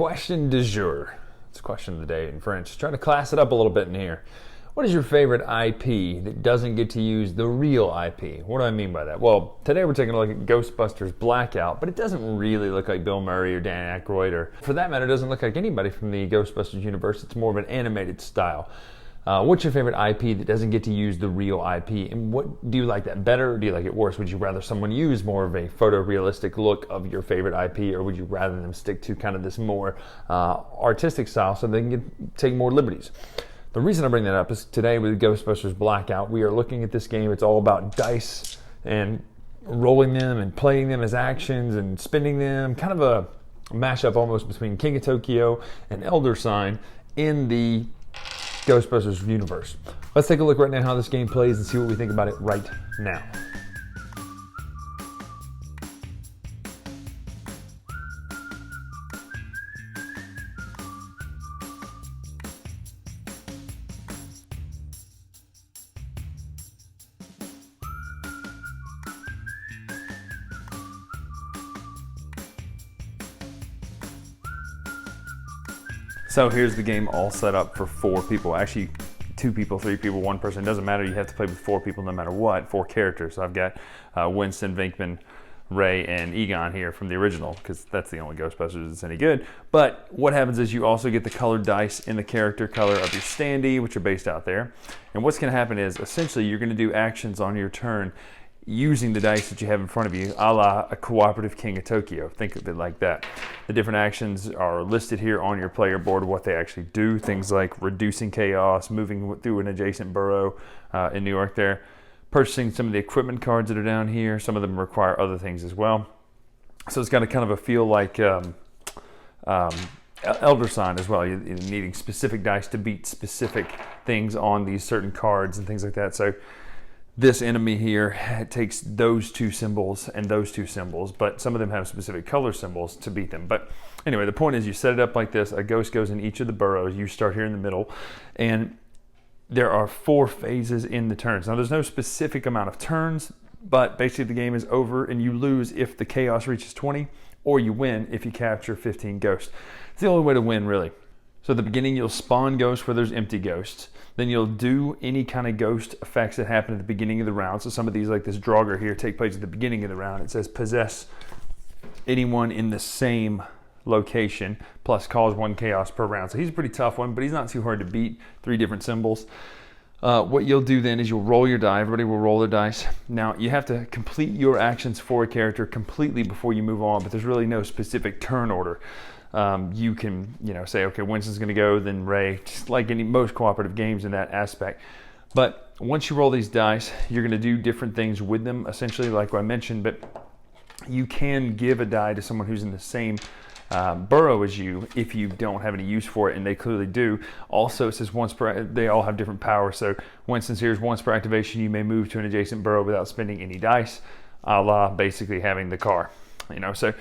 question du jour. It's a question of the day in French. Trying to class it up a little bit in here. What is your favorite IP that doesn't get to use the real IP? What do I mean by that? Well, today we're taking a look at Ghostbusters Blackout, but it doesn't really look like Bill Murray or Dan Aykroyd, or for that matter, it doesn't look like anybody from the Ghostbusters universe. It's more of an animated style. What's your favorite IP that doesn't get to use the real IP? And what do you like that better, or do you like it worse? Would you rather someone use more of a photorealistic look of your favorite IP, or would you rather them stick to kind of this more artistic style so they can take more liberties? The reason I bring that up is today with Ghostbusters Blackout, we are looking at this game. It's all about dice and rolling them and playing them as actions and spinning them. Kind of a mashup almost between King of Tokyo and Elder Sign in the Ghostbusters universe. Let's take a look right now how this game plays and see what we think about it right now. So here's the game all set up for 4 people. Actually, 2 people, 3 people, 1 person. It doesn't matter. You have to play with 4 people no matter what. 4 characters. So I've got Winston, Venkman, Ray, and Egon here from the original, because that's the only Ghostbusters that's any good. But what happens is you also get the colored dice in the character color of your standee, which are based out there. And what's going to happen is essentially you're going to do actions on your turn using the dice that you have in front of you, a la a cooperative King of Tokyo. Think of it like that. The different actions are listed here on your player board, what they actually do. Things like reducing chaos, moving through an adjacent borough in New York there, purchasing some of the equipment cards that are down here. Some of them require other things as well. So it's got a kind of a feel like Elder Sign as well. You're needing specific dice to beat specific things on these certain cards and things like that. So this enemy here takes those 2 symbols and those 2 symbols, but some of them have specific color symbols to beat them. But anyway, the point is you set it up like this. A ghost goes in each of the boroughs. You start here in the middle, and there are 4 phases in the turns. Now, there's no specific amount of turns, but basically the game is over and you lose if the chaos reaches 20, or you win if you capture 15 ghosts. It's the only way to win, really. So at the beginning, you'll spawn ghosts where there's empty ghosts. Then you'll do any kind of ghost effects that happen at the beginning of the round. So some of these, like this Draugr here, take place at the beginning of the round. It says possess anyone in the same location, plus cause 1 chaos per round. So he's a pretty tough one, but he's not too hard to beat. 3 different symbols. What you'll do then is you'll roll your die. Everybody will roll their dice. Now, you have to complete your actions for a character completely before you move on, but there's really no specific turn order. You can, say, okay, Winston's going to go, then Ray, just like most cooperative games in that aspect. But once you roll these dice, you're going to do different things with them, essentially, like I mentioned. But you can give a die to someone who's in the same borough as you if you don't have any use for it, and they clearly do. Also, it says once per, they all have different powers. So Winston's here is once per activation, you may move to an adjacent borough without spending any dice, a la basically having the car. So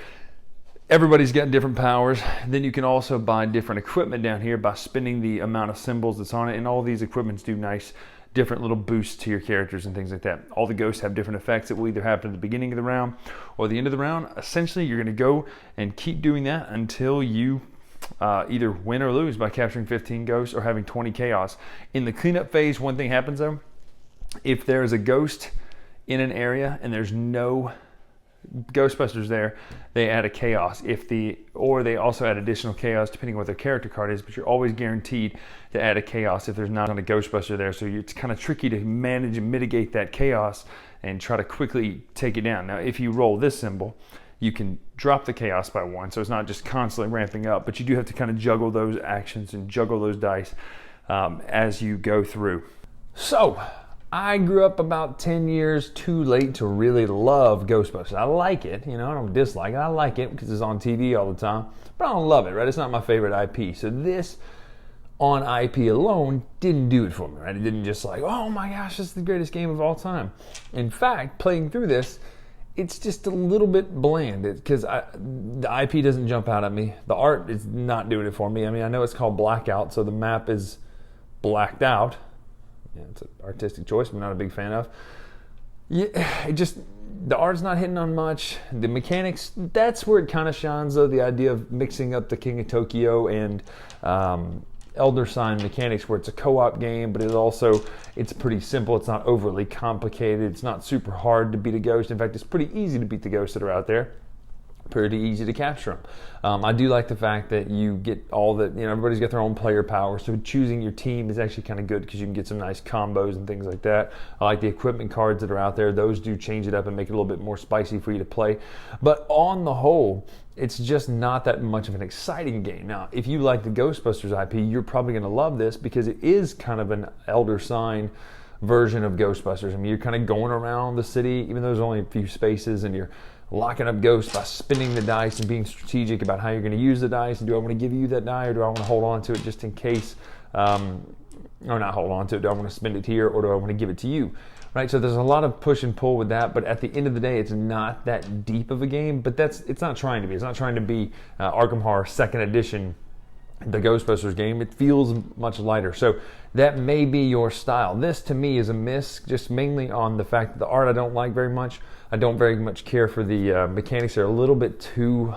everybody's got different powers. Then you can also buy different equipment down here by spending the amount of symbols that's on it. And all these equipments do nice different little boosts to your characters and things like that. All the ghosts have different effects that will either happen at the beginning of the round or the end of the round. Essentially, you're going to go and keep doing that until you either win or lose by capturing 15 ghosts or having 20 chaos. In the cleanup phase, one thing happens though. If there's a ghost in an area and there's no Ghostbusters there, they add a chaos. Or they also add additional chaos depending on what their character card is, but you're always guaranteed to add a chaos if there's not a Ghostbuster there. So it's kind of tricky to manage and mitigate that chaos and try to quickly take it down. Now, if you roll this symbol, you can drop the chaos by 1, so it's not just constantly ramping up, but you do have to kind of juggle those actions and juggle those dice as you go through. So I grew up about 10 years too late to really love Ghostbusters. I like it, I don't dislike it. I like it because it's on TV all the time, but I don't love it, right? It's not my favorite IP. So this on IP alone didn't do it for me, right? It didn't just like, oh my gosh, this is the greatest game of all time. In fact, playing through this, it's just a little bit bland because the IP doesn't jump out at me. The art is not doing it for me. I know it's called Blackout, so the map is blacked out. It's an artistic choice I'm not a big fan of. Yeah, it just the art's not hitting on much. The mechanics, that's where it kind of shines, though. The idea of mixing up the King of Tokyo and Elder Sign mechanics, where it's a co-op game, but it's pretty simple. It's not overly complicated. It's not super hard to beat a ghost. In fact, it's pretty easy to beat the ghosts that are out there. Pretty easy to capture them. I do like the fact that you get all the, everybody's got their own player power, so choosing your team is actually kind of good because you can get some nice combos and things like that. I like the equipment cards that are out there. Those do change it up and make it a little bit more spicy for you to play. But on the whole, it's just not that much of an exciting game. Now, if you like the Ghostbusters IP, you're probably going to love this because it is kind of an Elder Sign version of Ghostbusters. I mean, you're kind of going around the city, even though there's only a few spaces, and you're locking up ghosts by spinning the dice and being strategic about how you're going to use the dice. And do I want to give you that die, or do I want to hold on to it just in case? Or not hold on to it. Do I want to spend it here, or do I want to give it to you? Right. So there's a lot of push and pull with that. But at the end of the day, it's not that deep of a game. But it's not trying to be. It's not trying to be Arkham Horror 2nd Edition, the Ghostbusters game. It feels much lighter. So that may be your style. This, to me, is a miss, just mainly on the fact that the art I don't like very much. I don't very much care for the mechanics. They're a little bit too,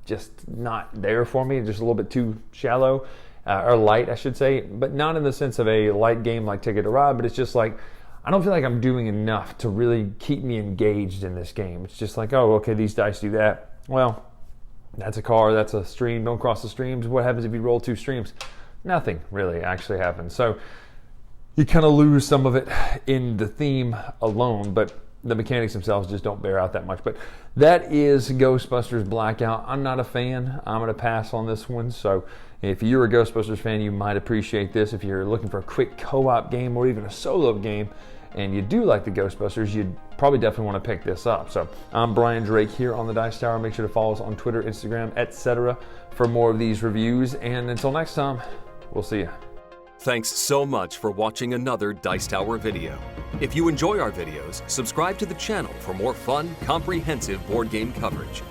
just not there for me. Just a little bit too shallow, or light, I should say. But not in the sense of a light game like Ticket to Ride, but it's just like, I don't feel like I'm doing enough to really keep me engaged in this game. It's just like, oh, okay, these dice do that. Well, that's a car, that's a stream, don't cross the streams. What happens if you roll 2 streams? Nothing really actually happens. So you kind of lose some of it in the theme alone, but the mechanics themselves just don't bear out that much. But that is Ghostbusters Blackout. I'm not a fan. I'm going to pass on this one. So if you're a Ghostbusters fan, you might appreciate this. If you're looking for a quick co-op game or even a solo game, and you do like the Ghostbusters, you'd probably definitely want to pick this up. So I'm Bryan Drake here on the Dice Tower. Make sure to follow us on Twitter, Instagram, etc. for more of these reviews. And until next time, we'll see you. Thanks so much for watching another Dice Tower video. If you enjoy our videos, subscribe to the channel for more fun, comprehensive board game coverage.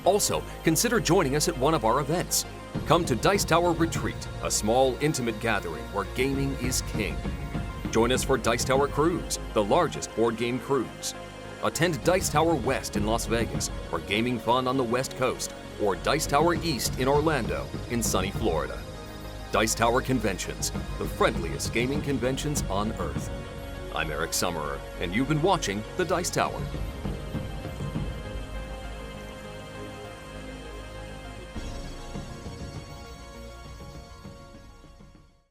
Also, consider joining us at one of our events. Come to Dice Tower Retreat, a small, intimate gathering where gaming is king. Join us for Dice Tower Cruise, the largest board game cruise. Attend Dice Tower West in Las Vegas, for gaming fun on the West Coast, or Dice Tower East in Orlando, in sunny Florida. Dice Tower Conventions, the friendliest gaming conventions on Earth. I'm Eric Summerer, and you've been watching the Dice Tower.